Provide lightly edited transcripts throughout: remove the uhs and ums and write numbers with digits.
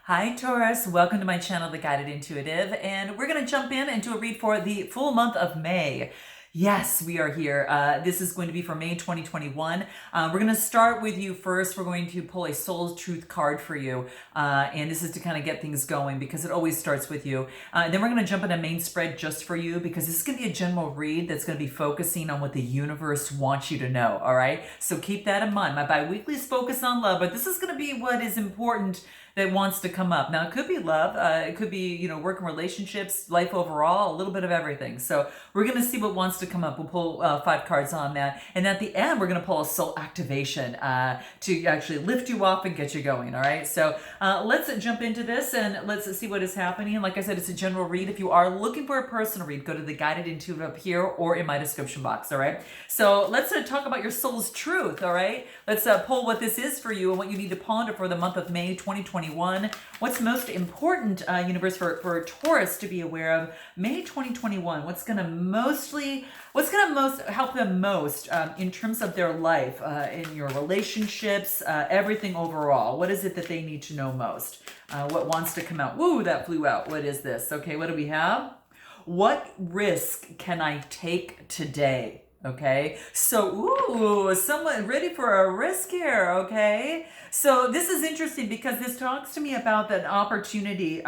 Hi Taurus, welcome to my channel, The Guided Intuitive, and we're going to jump in and do a read for the full month of May. Yes, we are here. This is going to be for May 2021. We're going to start with you first. We're going to pull a Soul Truth card for you, and this is to kind of get things going because it always starts with you. Then we're going to jump in a main spread just for you because this is going to be a general read that's going to be focusing on what the universe wants you to know, all right? So keep that in mind. My bi-weekly is focused on love, but this is going to be what is important that wants to come up. Now, it could be love, it could be, work and relationships, life overall, a little bit of everything. So we're going to see what wants to come up. We'll pull 5 cards on that. And at the end, we're going to pull a soul activation to actually lift you off and get you going, all right? So let's jump into this and let's see what is happening. Like I said, it's a general read. If you are looking for a personal read, go to the Guided Intuitive up here or in my description box, all right? So let's talk about your soul's truth, all right? Let's pull what this is for you and what you need to ponder for the month of May 2021. What's most important, universe, for Taurus to be aware of May 2021? What's going to most help them most in terms of their life, in your relationships, everything overall? What is it that they need to know most? What wants to come out? Woo, that flew out. What is this? Okay, what do we have? What risk can I take today? Okay, so, ooh, someone ready for a risk here, okay? So this is interesting because this talks to me about that opportunity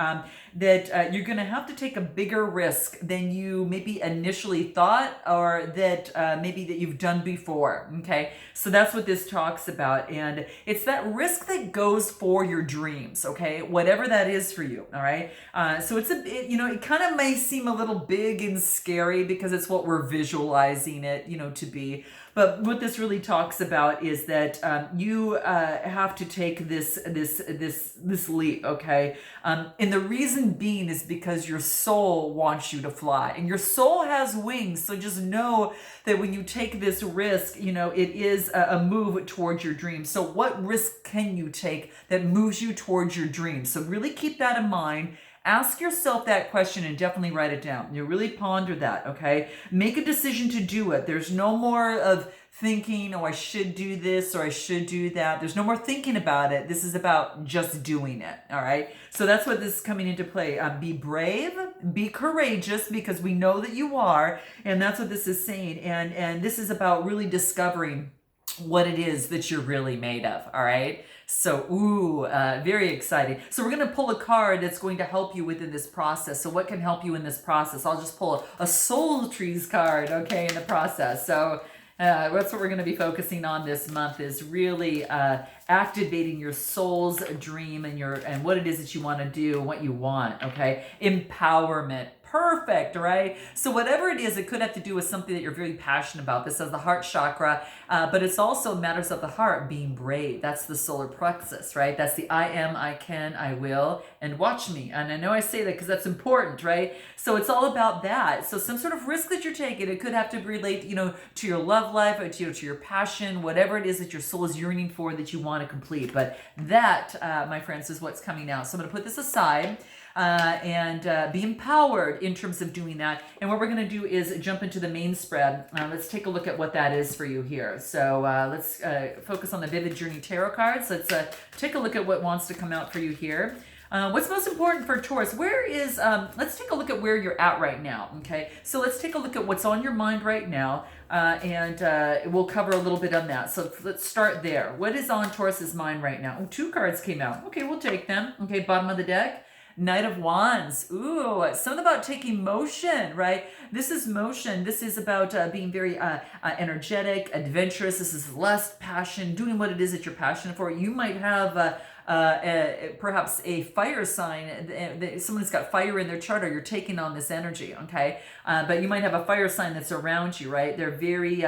that you're going to have to take a bigger risk than you maybe initially thought or that maybe that you've done before, okay? So that's what this talks about, and it's that risk that goes for your dreams, okay? Whatever that is for you, all right? So it kind of may seem a little big and scary because it's what we're visualizing it, to be. But what this really talks about is that you have to take this leap, okay? And the reason being is because your soul wants you to fly, and your soul has wings. So just know that when you take this risk, it is a move towards your dreams. So what risk can you take that moves you towards your dreams? So really keep that in mind. Ask yourself that question and definitely write it down. You really ponder that, okay? Make a decision to do it. There's no more of thinking, oh, I should do this or I should do that. There's no more thinking about it. This is about just doing it, all right? So that's what this is coming into play. Be brave, be courageous, because we know that you are, and that's what this is saying. And this is about really discovering what it is that you're really made of, all right? So, very exciting. So we're going to pull a card that's going to help you within this process. So what can help you in this process? I'll just pull a soul trees card, okay, in the process. So that's what we're going to be focusing on this month, is really activating your soul's dream and what it is that you want to do, what you want, okay? Empowerment. Perfect, right? So whatever it is, it could have to do with something that you're very passionate about. This is the heart chakra, but it's also matters of the heart, being brave. That's the solar plexus, right? That's the I am, I can, I will, and watch me. And I know I say that because that's important, right? So it's all about that. So some sort of risk that you're taking, it could have to relate, to your love life, or to your passion, whatever it is that your soul is yearning for that you want to complete. But that, my friends, is what's coming out. So I'm going to put this aside. And be empowered in terms of doing that. And what we're going to do is jump into the main spread. Let's take a look at what that is for you here. So let's focus on the Vivid Journey Tarot cards. Let's take a look at what wants to come out for you here. What's most important for Taurus? Let's take a look at where you're at right now, okay? So let's take a look at what's on your mind right now, and we'll cover a little bit on that. So let's start there. What is on Taurus's mind right now? 2 cards came out. Okay, we'll take them. Okay, bottom of the deck. Knight of Wands. Ooh, something about taking motion, right? This is motion. This is about being very energetic, adventurous. This is lust, passion, doing what it is that you're passionate for. You might have perhaps a fire sign. Someone's got fire in their chart, or you're taking on this energy, okay? But you might have a fire sign that's around you, right? They're very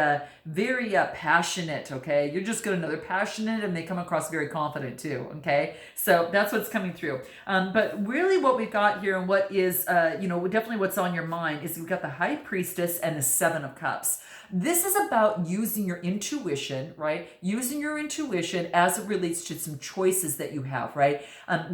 passionate, okay? You're just good another passionate, and they come across very confident too, okay? So that's what's coming through. But really what we've got here, and what is, definitely what's on your mind, is we've got the High Priestess and the 7 of Cups. This is about using your intuition, right? Using your intuition as it relates to some choices that you have, right?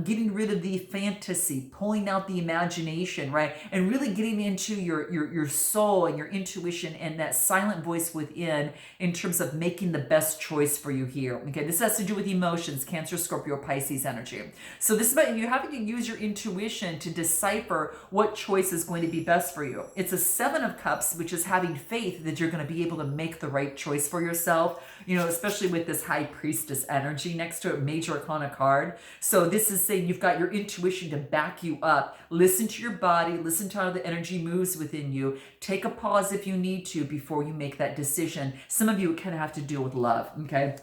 Getting rid of the fantasy, pulling out the imagination, right? And really getting into your soul and your intuition and that silent voice within in terms of making the best choice for you here. Okay, this has to do with emotions, Cancer, Scorpio, Pisces energy. So this is about you having to use your intuition to decipher what choice is going to be best for you. It's a 7 of Cups, which is having faith that you're going to be able to make the right choice for yourself, especially with this High Priestess energy next to a Major Arcana card. So this is saying you've got your intuition to back you up. Listen to your body, listen to how the energy moves within you. Take a pause if you need to before you make that decision. Some of you kind of have to deal with love, okay?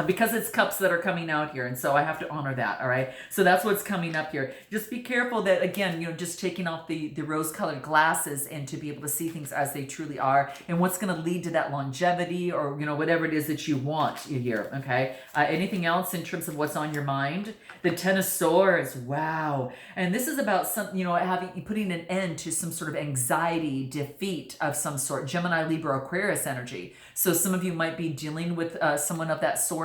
Because it's cups that are coming out here, and so I have to honor that, all right? So that's what's coming up here. Just be careful that, again, just taking off the rose-colored glasses and to be able to see things as they truly are, and what's going to lead to that longevity or, whatever it is that you want here, okay? Anything else in terms of what's on your mind? The Ten of Swords, wow. And this is about some, putting an end to some sort of anxiety, defeat of some sort, Gemini, Libra, Aquarius energy. So some of you might be dealing with someone of that sort,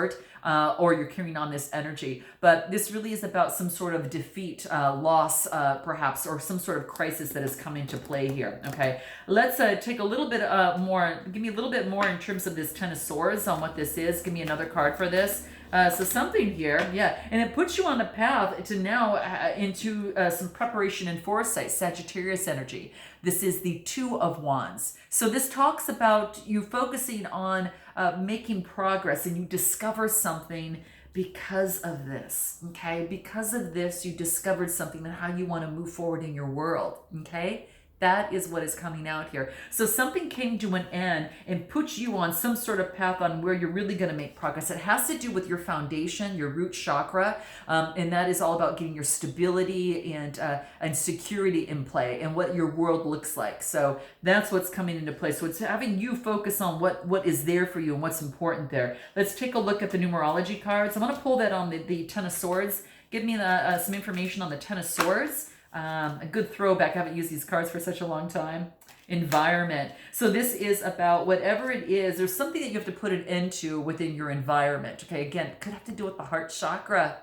or you're carrying on this energy. But this really is about some sort of defeat, loss, perhaps, or some sort of crisis that has come into play here, okay? Let's take a little bit more, give me a little bit more in terms of this Ten of Swords on what this is. Give me another card for this. So something here, yeah, and it puts you on the path to now into some preparation and foresight, Sagittarius energy. This is the Two of Wands. So this talks about you focusing on making progress, and you discover something because of this, okay? Because of this, you discovered something and how you want to move forward in your world, okay? That is what is coming out here. So something came to an end and put you on some sort of path on where you're really going to make progress. It has to do with your foundation, your root chakra, and that is all about getting your stability and security in play and what your world looks like. So that's what's coming into play. So it's having you focus on what is there for you and what's important there. Let's take a look at the numerology cards. I'm going to pull that on the Ten of Swords. Give me some information on the Ten of Swords. A good throwback. I haven't used these cards for such a long time. Environment. So this is about whatever it is. There's something that you have to put an end to within your environment. Okay, again, could have to do with the heart chakra.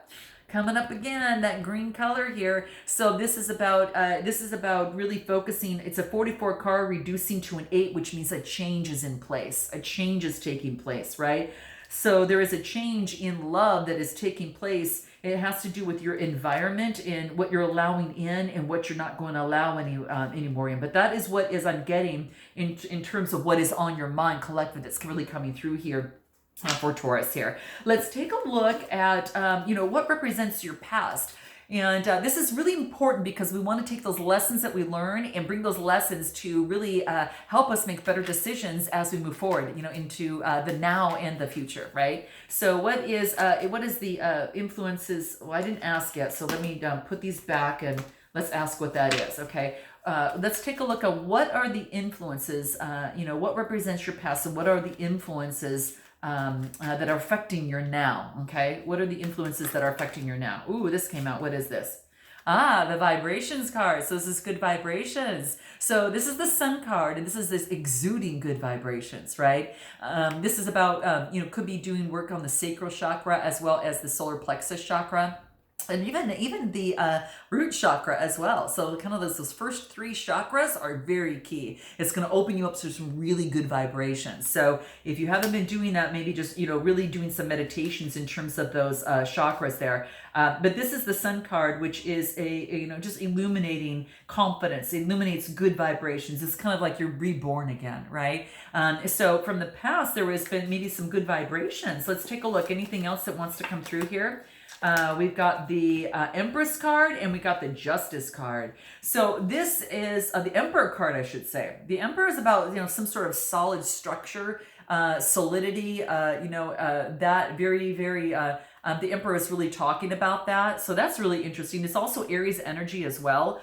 Coming up again, that green color here. So this is about really focusing. It's a 44 card reducing to an 8, which means a change is in place. A change is taking place, right? So there is a change in love that is taking place. It has to do with your environment and what you're allowing in and what you're not going to allow anymore in. But that is what is I'm getting in terms of what is on your mind collective that's really coming through here for Taurus here. Let's take a look at, what represents your past. And this is really important because we want to take those lessons that we learn and bring those lessons to really help us make better decisions as we move forward, into the now and the future, right? So what is the influences? Well, I didn't ask yet, so let me put these back and let's ask what that is, okay? Let's take a look at what are the influences, what represents your past and what are the influences that are affecting your now, okay? What are the influences that are affecting your now? Ooh, this came out. What is this? The vibrations card. So this is good vibrations. So this is the Sun card, and this is this exuding good vibrations, right? This is about, could be doing work on the sacral chakra as well as the solar plexus chakra. And even the root chakra as well. So kind of those first 3 chakras are very key. It's going to open you up to some really good vibrations. So if you haven't been doing that, maybe just, really doing some meditations in terms of those chakras there. But this is the Sun card, which is just illuminating confidence, illuminates good vibrations. It's kind of like you're reborn again, right? So from the past, there has been maybe some good vibrations. Let's take a look. Anything else that wants to come through here? We've got the Empress card and we got the Justice card. So this is the Emperor card, I should say. The Emperor is about, some sort of solid structure, solidity, that very, very, the Emperor is really talking about that. So that's really interesting. It's also Aries energy as well.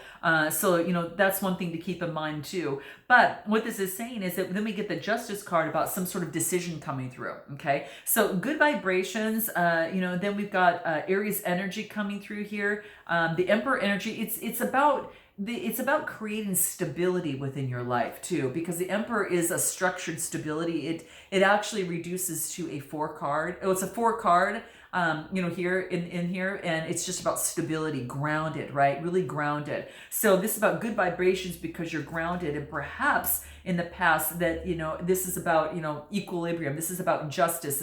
So, that's one thing to keep in mind too. But what this is saying is that then we get the Justice card about some sort of decision coming through. Okay. So good vibrations, then we've got Aries energy coming through here. The Emperor energy, it's about creating stability within your life too, because the Emperor is a structured stability. It actually reduces to a 4 card. Oh, it's a 4 card. here in here, and it's just about stability, grounded, right? Really grounded. So this is about good vibrations because you're grounded, and perhaps in the past that, this is about, equilibrium. This is about justice.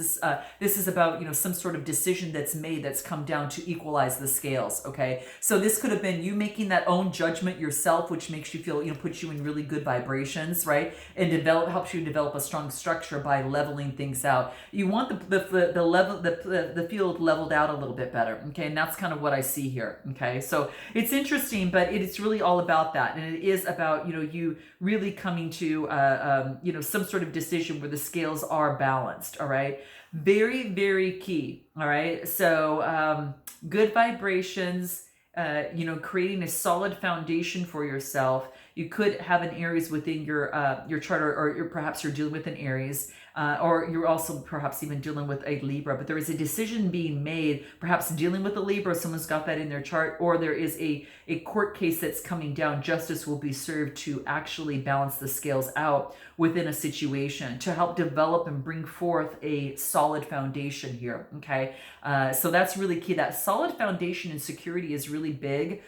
This is about, some sort of decision that's made that's come down to equalize the scales. Okay. So this could have been you making that own judgment yourself, which makes you feel, puts you in really good vibrations, right? And helps you develop a strong structure by leveling things out. You want the field leveled out a little bit better. Okay. And that's kind of what I see here. Okay. So it's interesting, but it's really all about that. And it is about, you really coming to, some sort of decision where the scales are balanced. All right. Very, very key. All right. So, good vibrations, creating a solid foundation for yourself. You could have an Aries within your chart, or perhaps you're dealing with an Aries, or you're also perhaps even dealing with a Libra. But there is a decision being made, perhaps dealing with a Libra. Someone's got that in their chart, or there is a court case that's coming down. Justice will be served to actually balance the scales out within a situation to help develop and bring forth a solid foundation here. Okay, so that's really key. That solid foundation and security is really big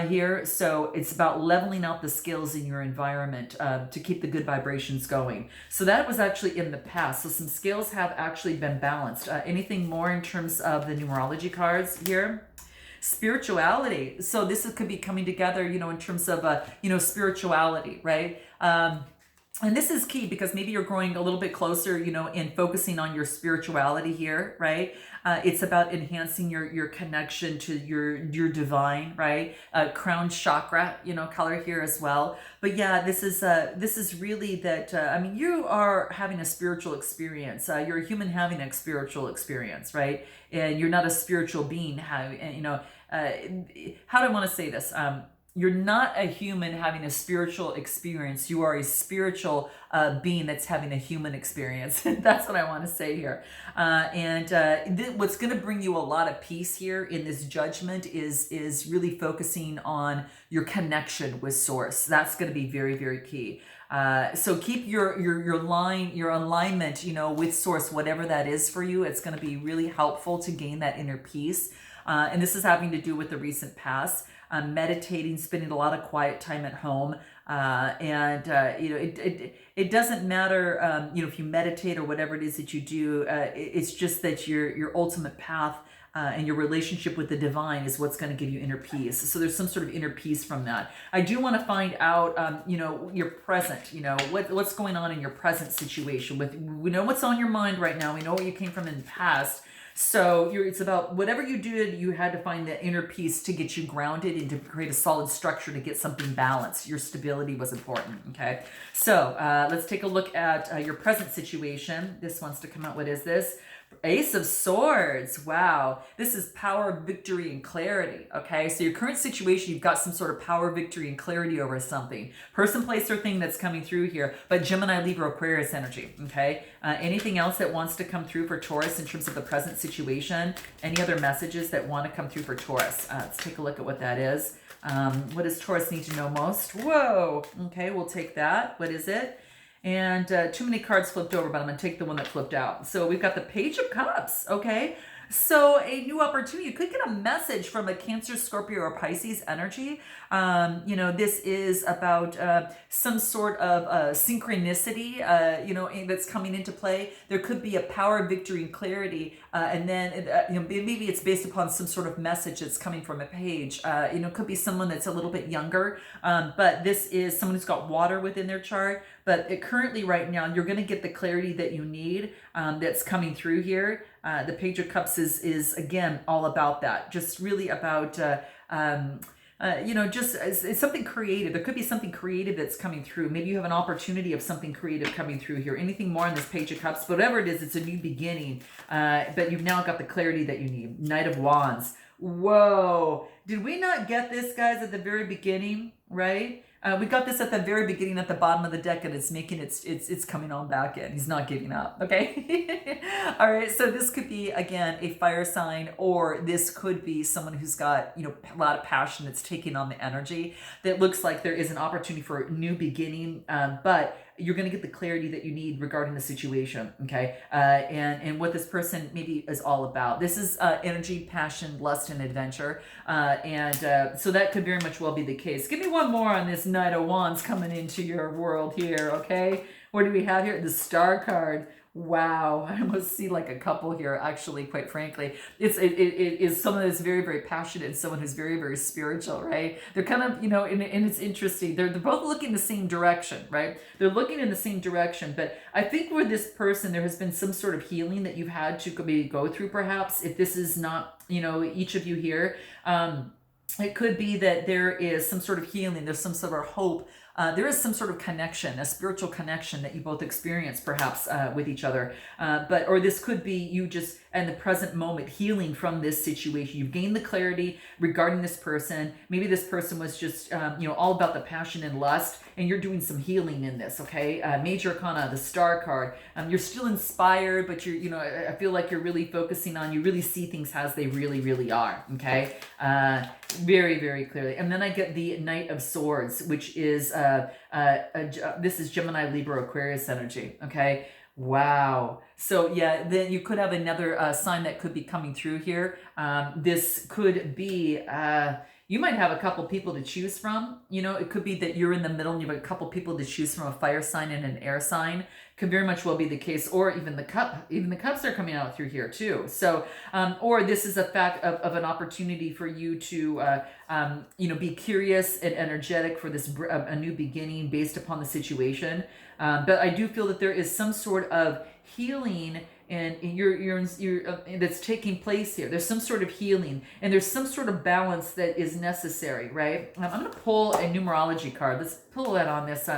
here. So it's about leveling out the scales in your environment to keep the good vibrations going. So that was actually in the past. So some scales have actually been balanced. Anything more in terms of the numerology cards here? Spirituality. So this could be coming together, in terms of, spirituality, right? And this is key because maybe you're growing a little bit closer, in focusing on your spirituality here, right? It's about enhancing your connection to your divine, right? Crown chakra, color here as well. But yeah, this is really that. You are having a spiritual experience. You're a human having a spiritual experience, right? And you're not a spiritual being. How do I want to say this? You're not a human having a spiritual experience. You are a spiritual being that's having a human experience. That's what I want to say here. What's going to bring you a lot of peace here in this judgment is really focusing on your connection with Source. That's going to be very, very key. So keep your alignment, with Source, whatever that is for you. It's going to be really helpful to gain that inner peace. And this is having to do with the recent past. Meditating, spending a lot of quiet time at home, it doesn't matter, if you meditate or whatever it is that you do. It's just that your ultimate path and your relationship with the divine is what's going to give you inner peace. So there's some sort of inner peace from that. I do want to find out, your present, what's going on in your present situation. We know what's on your mind right now. We know where you came from in the past. So it's about whatever you did, you had to find that inner peace to get you grounded and to create a solid structure to get something balanced. Your stability was important, okay? So let's take a look at your present situation. This wants to come out. What is this? Ace of Swords. Wow. This is power, victory, and clarity. Okay. So your current situation, you've got some sort of power, victory, and clarity over something. Person, place, or thing that's coming through here. But Gemini, Libra, Aquarius energy. Okay. Anything else that wants to come through for Taurus in terms of the present situation? Any other messages that want to come through for Taurus? Let's take a look at what that is. What does Taurus need to know most? Whoa. Okay. We'll take that. What is it? And too many cards flipped over, but I'm going to take the one that flipped out. So we've got the Page of Cups, okay? So a new opportunity. You could get a message from a Cancer, Scorpio, or Pisces energy. This is about some sort of synchronicity, that's coming into play. There could be a power, victory, and clarity. And then, maybe it's based upon some sort of message that's coming from a page. It could be someone that's a little bit younger. But this is someone who's got water within their chart. But currently right now, you're going to get the clarity that you need that's coming through here. The Page of Cups is again, all about that. Just really about, it's something creative. There could be something creative that's coming through. Maybe you have an opportunity of something creative coming through here. Anything more on this Page of Cups, whatever it is, it's a new beginning. But you've now got the clarity that you need. Knight of Wands. Whoa. Did we not get this, guys, at the very beginning, right? We got this at the very beginning at the bottom of the deck, and it's making it's coming on back in. He's not giving up, okay? All right, so this could be, again, a fire sign, or this could be someone who's got, a lot of passion that's taking on the energy. That looks like there is an opportunity for a new beginning, but you're going to get the clarity that you need regarding the situation, okay? And what this person maybe is all about. This is energy, passion, lust, and adventure. So that could very much well be the case. Give me one more on this Knight of Wands coming into your world here, okay? What do we have here? The Star card. Wow, I almost see like a couple here, actually, quite frankly. It is someone that's very, very passionate and someone who's very, very spiritual, right? They're kind of, and it's interesting. They're both looking the same direction, right? They're looking in the same direction, but I think with this person, there has been some sort of healing that you've had to maybe go through, perhaps, if this is not, each of you here. It could be that there is some sort of healing, there's some sort of hope, there is some sort of connection, a spiritual connection that you both experience perhaps with each other. Or this could be you just in the present moment healing from this situation. You've gained the clarity regarding this person. Maybe this person was just, all about the passion and lust, and you're doing some healing in this, okay? Major Arcana, the Star card. You're still inspired, but I feel like you're really focusing on, you really see things as they really, really are, okay? Very, very clearly. And then I get the Knight of Swords, which is, this is Gemini, Libra, Aquarius energy, okay? Wow. So yeah, then you could have another sign that could be coming through here. This could be, you might have a couple people to choose from. It could be that you're in the middle and you have a couple people to choose from, a fire sign and an air sign. Could very much well be the case, or even the cups are coming out through here too. So, or this is a fact of an opportunity for you to, be curious and energetic for this a new beginning based upon the situation. But I do feel that there is some sort of healing and you're that's taking place here. There's some sort of healing and there's some sort of balance that is necessary, right? I'm going to pull a numerology card. Let's pull that on this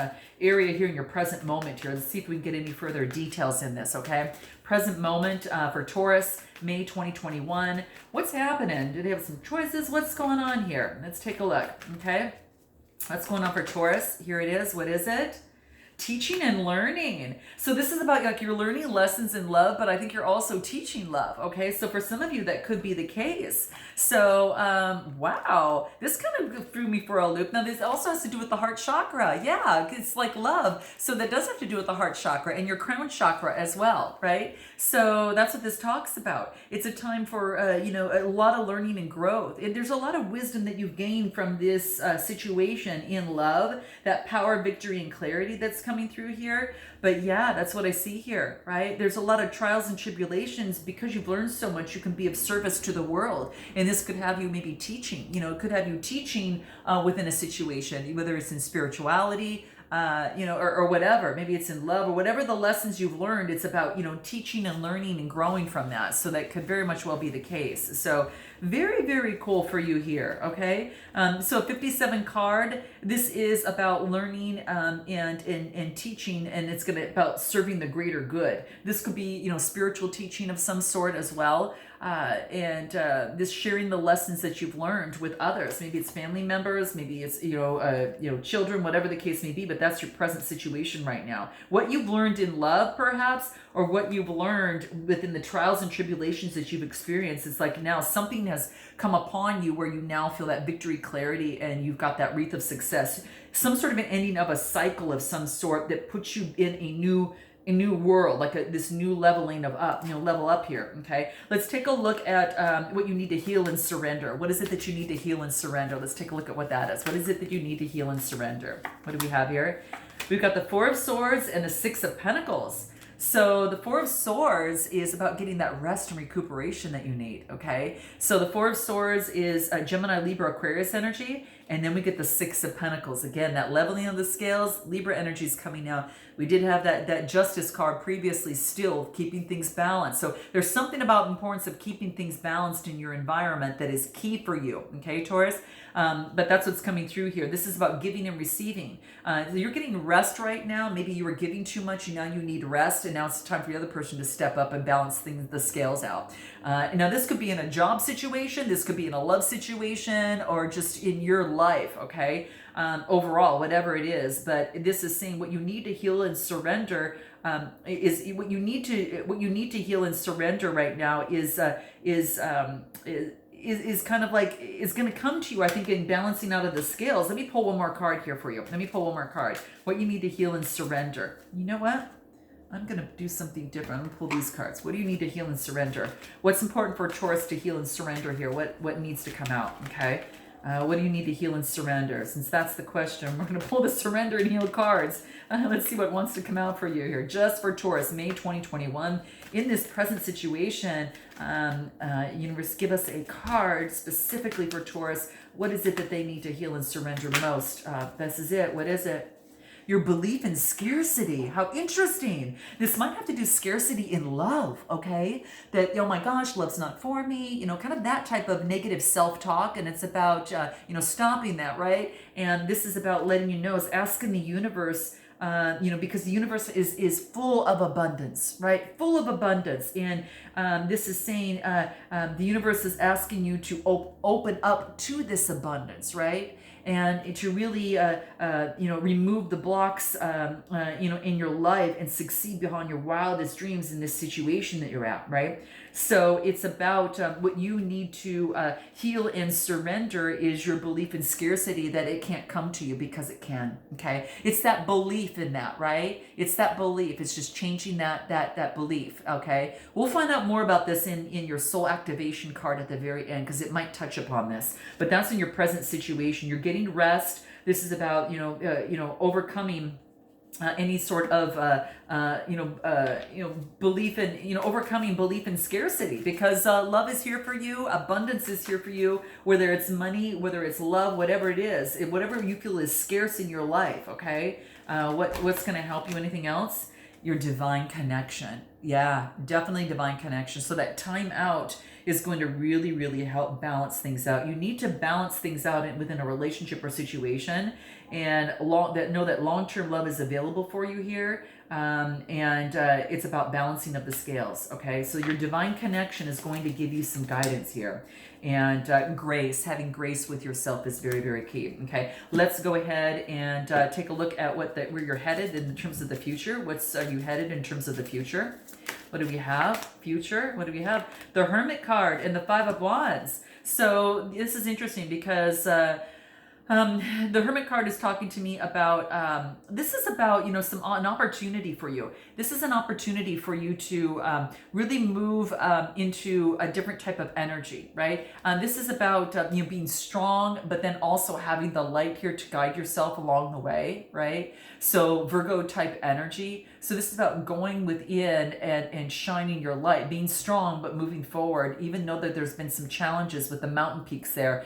area here in your present moment here. Let's see if we can get any further details in this, okay? Present moment for Taurus, May 2021. What's happening? Do they have some choices? What's going on here? Let's take a look, okay? What's going on for Taurus? Here it is. What is it? Teaching and learning. So this is about like you're learning lessons in love, but I think you're also teaching love. Okay, so for some of you that could be the case. So wow, this kind of threw me for a loop. Now this also has to do with the heart chakra. Yeah, it's like love. So that does have to do with the heart chakra and your crown chakra as well, right? So that's what this talks about. It's a time for a lot of learning and growth. And there's a lot of wisdom that you've gained from this situation in love, that power, victory, and clarity that's coming through here. But yeah, that's what I see here, right? There's a lot of trials and tribulations. Because you've learned so much, you can be of service to the world. And this could have you maybe teaching, it could have you teaching within a situation, whether it's in spirituality, or whatever. Maybe it's in love or whatever the lessons you've learned. It's about, teaching and learning and growing from that. So that could very much well be the case. So very, very cool for you here. Okay. So 57 card, this is about learning and teaching, and it's about serving the greater good. This could be, spiritual teaching of some sort as well. This sharing the lessons that you've learned with others. Maybe it's family members, maybe it's, children, whatever the case may be, but that's your present situation right now. What you've learned in love, perhaps, or what you've learned within the trials and tribulations that you've experienced, it's like now something has come upon you where you now feel that victory, clarity, and you've got that wreath of success. Some sort of an ending of a cycle of some sort that puts you in a new world, like this new leveling of up, level up here, okay? Let's take a look at what you need to heal and surrender. What is it that you need to heal and surrender? Let's take a look at what that is. What is it that you need to heal and surrender? What do we have here? We've got the Four of Swords and the Six of Pentacles. So the Four of Swords is about getting that rest and recuperation that you need, okay? So the Four of Swords is Gemini, Libra, Aquarius energy. And then we get the Six of Pentacles. Again, that leveling of the scales, Libra energy is coming out. We did have that Justice card previously, still keeping things balanced. So there's something about the importance of keeping things balanced in your environment that is key for you, okay, Taurus? But that's what's coming through here. This is about giving and receiving. You're getting rest right now. Maybe you were giving too much and now you need rest, and now it's time for the other person to step up and balance the scales out. Now this could be in a job situation, this could be in a love situation, or just in your life, okay? Overall, whatever it is. But this is saying what you need to heal and surrender is what you need to heal and surrender right now is is kind of like, is going to come to you, I think, in balancing out of the scales. Let me pull one more card here for you. Let me pull one more card. What you need to heal and surrender. You know what? I'm going to do something different. I'm going to pull these cards. What do you need to heal and surrender? What's important for Taurus to heal and surrender here? What needs to come out, okay? What do you need to heal and surrender? Since that's the question, we're going to pull the surrender and heal cards. Let's see what wants to come out for you here. Just for Taurus, May 2021. In this present situation, universe, give us a card specifically for Taurus. What is it that they need to heal and surrender most? This is it. What is it? Your belief in scarcity. How interesting. This might have to do scarcity in love, okay? That, oh my gosh, love's not for me, you know, kind of that type of negative self-talk. And it's about, you know, stopping that, right? And this is about letting you know, is asking the universe, you know, because the universe is full of abundance, right? Full of abundance. And this is saying the universe is asking you to open up to this abundance, right? And to really, you know, remove the blocks, you know, in your life and succeed beyond your wildest dreams in this situation that you're at, right? So it's about what you need to heal and surrender is your belief in scarcity, that it can't come to you because it can, okay? It's that belief in that, right? It's that belief. It's just changing that belief, okay? We'll find out more about this in your soul activation card at the very end, because it might touch upon this. But that's in your present situation. You're getting rest. This is about, you know, overcoming any sort of belief in, you know, overcoming belief in scarcity, because love is here for you, abundance is here for you, whether it's money, whether it's love, whatever it is, whatever you feel is scarce in your life, okay? What's going to help you? Anything else? Your divine connection. Yeah, definitely divine connection. So that time out is going to really, really help balance things out. You need to balance things out within a relationship or situation, and know that long-term love is available for you here. It's about balancing of the scales, okay? So your divine connection is going to give you some guidance here. And grace, having grace with yourself is very, very key, okay? Let's go ahead and take a look at where you're headed in terms of the future. Are you headed in terms of the future? What do we have? Future. What do we have? The Hermit card and the Five of Wands. So this is interesting because the Hermit card is talking to me about, this is about, you know, an opportunity for you. This is an opportunity for you to really move into a different type of energy, right? This is about, you know, being strong, but then also having the light here to guide yourself along the way, right? So Virgo type energy. So this is about going within and shining your light, being strong, but moving forward, even though that there's been some challenges with the mountain peaks there.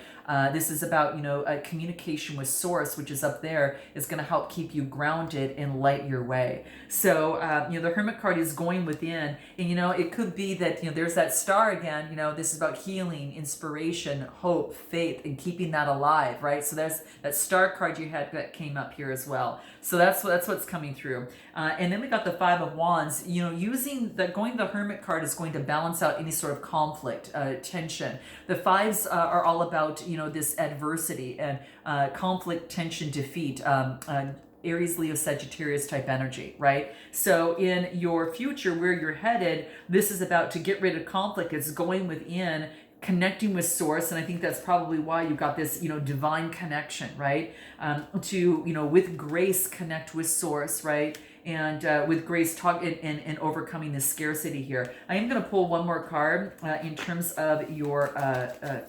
This is about, you know, communication with source, which is up there, is going to help keep you grounded and light your way. So, you know, the Hermit card is going within, and, you know, it could be that, you know, there's that star again, you know, this is about healing, inspiration, hope, faith, and keeping that alive, right? So there's that star card you had that came up here as well. So that's what's coming through. And then we got the Five of Wands. You know, going the Hermit card is going to balance out any sort of conflict, tension. The fives are all about, you know, this adversity and conflict, tension, defeat. Aries, Leo, Sagittarius type energy, right? So in your future, where you're headed, this is about to get rid of conflict. It's going within, connecting with source, and I think that's probably why you got this, you know, divine connection, right? To, you know, with grace connect with source, right? And with grace talk and overcoming this scarcity here. I am going to pull one more card in terms of your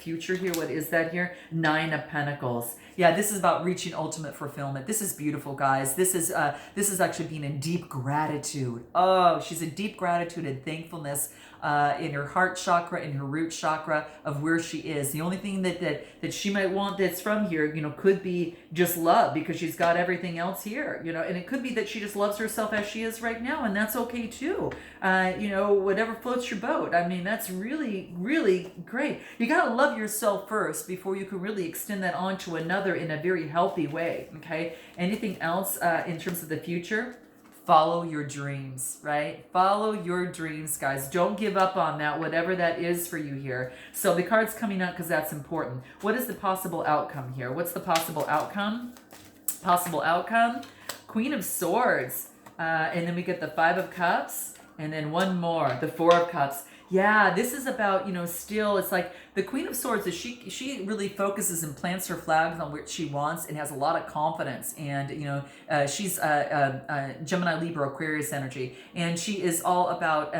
future here. What is that here? Nine of Pentacles. Yeah, this is about reaching ultimate fulfillment. This is beautiful, guys. This is actually being in deep gratitude. Oh, she's in deep gratitude and thankfulness in her heart chakra, in her root chakra of where she is. The only thing that she might want that's from here, you know, could be just love, because she's got everything else here, you know, and it could be that she just loves herself as she is right now, and that's okay too. You know, whatever floats your boat. I mean, that's really, really great. You got to love yourself first before you can really extend that on to another in a very healthy way, okay? Anything else in terms of the future? Follow your dreams, right? Follow your dreams, guys. Don't give up on that, whatever that is for you here. So the card's coming out because that's important. What is the possible outcome here? What's the possible outcome? Possible outcome? Queen of Swords. And then we get the Five of Cups. And then one more, the Four of Cups. Yeah, this is about, still, it's like the Queen of Swords is she really focuses and plants her flags on what she wants and has a lot of confidence. And, she's Gemini, Libra, Aquarius energy. And she is all about,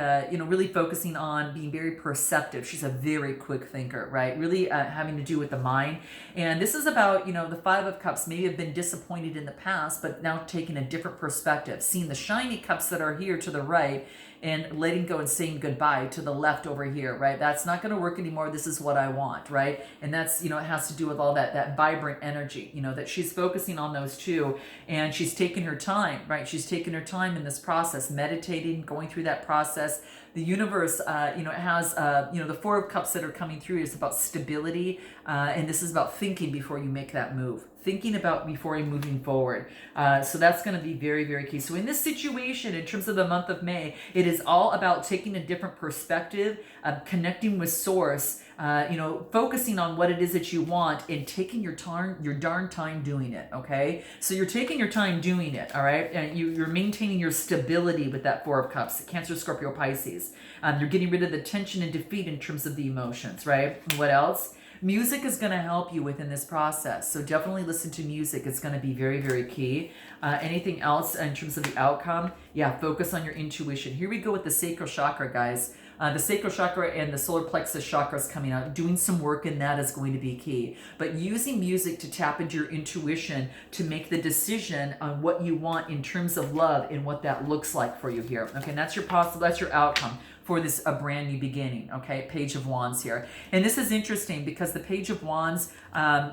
really focusing on being very perceptive. She's a very quick thinker, right? Really having to do with the mind. And this is about, the Five of Cups maybe have been disappointed in the past, but now taking a different perspective, seeing the shiny cups that are here to the right and letting go and saying goodbye to the left over here, right? That's not going to work anymore. This is what I want, right? And that's, it has to do with all that vibrant energy, that she's focusing on those two, and she's taking her time, right? She's taking her time in this process, meditating, going through that process. The universe, it has, the Four of Cups that are coming through is about stability, and this is about thinking before you make that move. Thinking about before you're moving forward. So that's going to be very, very key. So in this situation, in terms of the month of May, it is all about taking a different perspective, connecting with source, focusing on what it is that you want and taking your darn time doing it, okay? So you're taking your time doing it, all right? And you're maintaining your stability with that Four of Cups, Cancer, Scorpio, Pisces. You're getting rid of the tension and defeat in terms of the emotions, right? And what else? Music is going to help you within this process. So definitely listen to music. It's going to be very, very key. Anything else in terms of the outcome? Yeah, focus on your intuition. Here we go with the sacral chakra, guys. The sacral chakra and the solar plexus chakra is coming out. Doing some work in that is going to be key. But using music to tap into your intuition to make the decision on what you want in terms of love and what that looks like for you here. Okay, and that's your outcome for this a brand new beginning. Okay, Page of Wands here, and this is interesting because the Page of Wands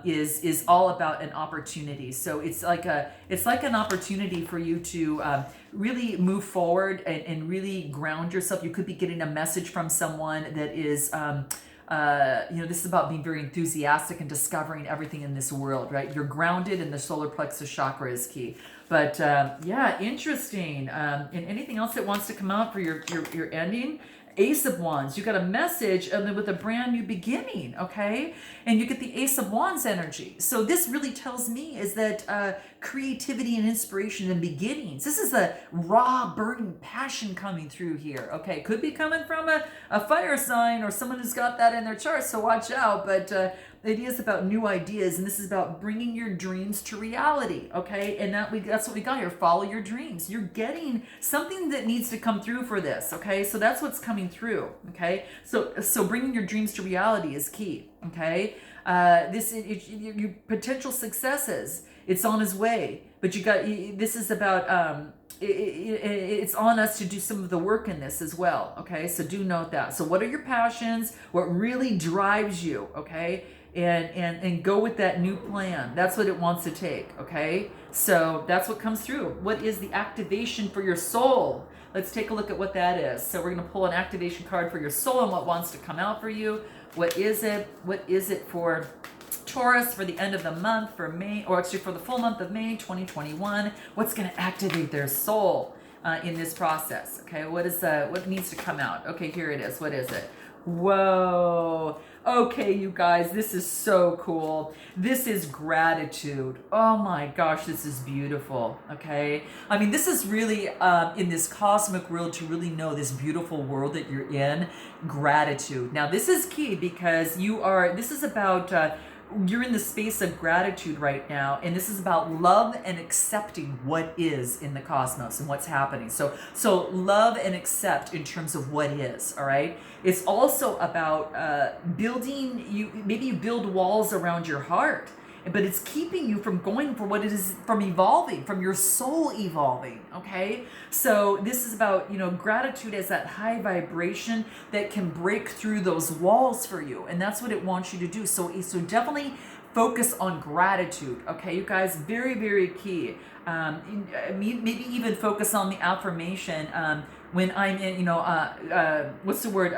is all about an opportunity. So it's like an opportunity for you to really move forward and really ground yourself. You could be getting a message from someone that is. This is about being very enthusiastic and discovering everything in this world, right? You're grounded, and the solar plexus chakra is key. But yeah, interesting. And anything else that wants to come out for your ending? Ace of Wands. You got a message with a brand new beginning, okay? And you get the Ace of Wands energy. So this really tells me is that creativity and inspiration and beginnings. This is a raw, burning passion coming through here, okay? Could be coming from a fire sign or someone who's got that in their chart, so watch out. But the idea is about new ideas, and this is about bringing your dreams to reality, okay? And that's what we got here. Follow your dreams. You're getting something that needs to come through for this, okay? So that's what's coming through, okay? So bringing your dreams to reality is key, okay? Your potential successes, it's on its way, but this is about it's on us to do some of the work in this as well, okay? So do note that. So what are your passions? What really drives you, okay? And go with that new plan. That's what it wants to take, okay? So that's what comes through. What is the activation for your soul? Let's take a look at what that is. So we're going to pull an activation card for your soul and what wants to come out for you. What is it? What is it for Taurus for the end of the month, for May, or actually for the full month of May 2021? What's going to activate their soul in this process? Okay, what needs to come out? Okay, here it is. What is it? Whoa. Okay, you guys, this is so cool. This is gratitude. Oh my gosh, this is beautiful. Okay. I mean, this is really in this cosmic world to really know this beautiful world that you're in. Gratitude. Now, this is key because this is about you're in the space of gratitude right now, and this is about love and accepting what is in the cosmos and what's happening. So love and accept in terms of what is, all right? It's also about maybe you build walls around your heart, but it's keeping you from going for what it is, from evolving, from your soul evolving, okay? So this is about, gratitude as that high vibration that can break through those walls for you, and that's what it wants you to do. So definitely focus on gratitude, okay, you guys? Very, very key. Maybe even focus on the affirmation when I'm in, what's the word?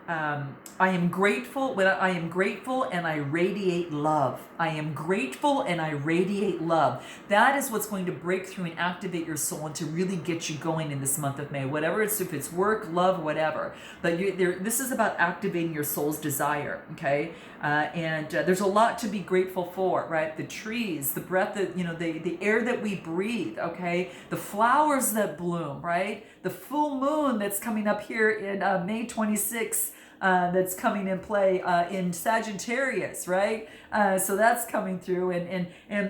I am grateful when I am grateful and I radiate love. I am grateful and I radiate love. That is what's going to break through and activate your soul and to really get you going in this month of May. Whatever it's, if it's work, love, whatever. But this is about activating your soul's desire. Okay, and there's a lot to be grateful for, right? The trees, the breath that the air that we breathe. Okay, the flowers that bloom, right? The full moon that's coming up here in May 26th. That's coming in play in Sagittarius, right? So that's coming through, and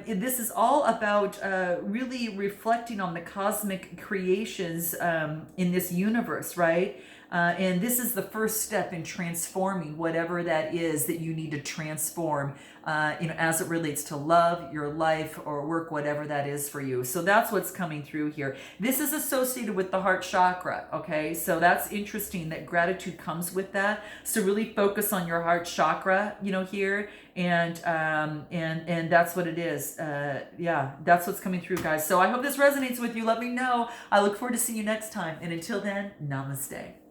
this is all about really reflecting on the cosmic creations in this universe, right? And this is the first step in transforming whatever that is that you need to transform, as it relates to love, your life, or work, whatever that is for you. So that's what's coming through here. This is associated with the heart chakra, okay? So that's interesting that gratitude comes with that. So really focus on your heart chakra, here, and that's what it is. Yeah, that's what's coming through, guys. So I hope this resonates with you. Let me know. I look forward to seeing you next time. And until then, namaste.